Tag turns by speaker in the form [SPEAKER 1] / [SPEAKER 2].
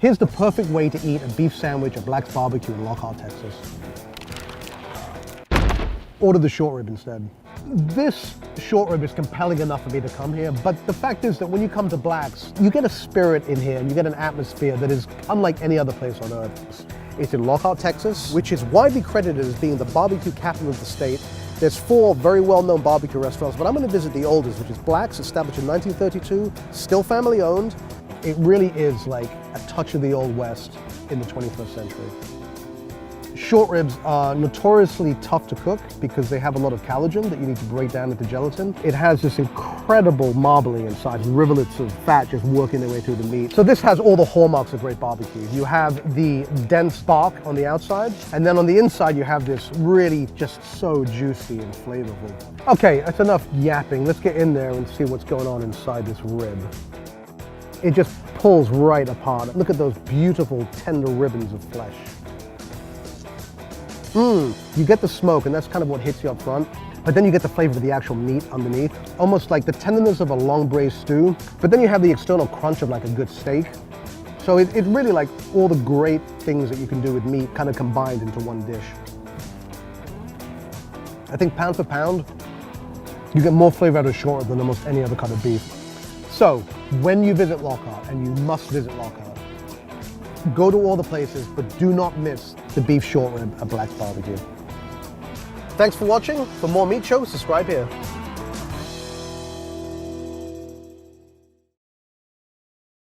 [SPEAKER 1] Here's the perfect way to eat a beef sandwich at Black's Barbecue in Lockhart, Texas. Order the short rib instead. This short rib is compelling enough for me to come here, but the fact is that when you come to Black's, you get a spirit in here and you get an atmosphere that is unlike any other place on earth. It's in Lockhart, Texas, which is widely credited as being the barbecue capital of the state. There's 4 very well-known barbecue restaurants, but I'm going to visit the oldest, which is Black's, established in 1932, still family-owned. It really is like a touch of the Old West in the 21st century. Short ribs are notoriously tough to cook because they have a lot of collagen that you need to break down into gelatin. It has this incredible marbling inside, rivulets of fat just working their way through the meat. So this has all the hallmarks of great barbecue. You have the dense bark on the outside, and then on the inside you have this really just so juicy and flavorful. Okay, that's enough yapping. Let's get in there and see what's going on inside this rib. It just pulls right apart. Look at those beautiful tender ribbons of flesh. You get the smoke, and that's kind of what hits you up front, but then you get the flavor of the actual meat underneath, almost like the tenderness of a long braised stew, but then you have the external crunch of like a good steak. So it's really like all the great things that you can do with meat kind of combined into one dish. I think pound for pound, you get more flavor out of short rib than almost any other cut of beef. So when you visit Lockhart, and you must visit Lockhart, go to all the places, but do not miss the beef short rib at Black's Barbecue. Thanks for watching. For more meat shows, subscribe here.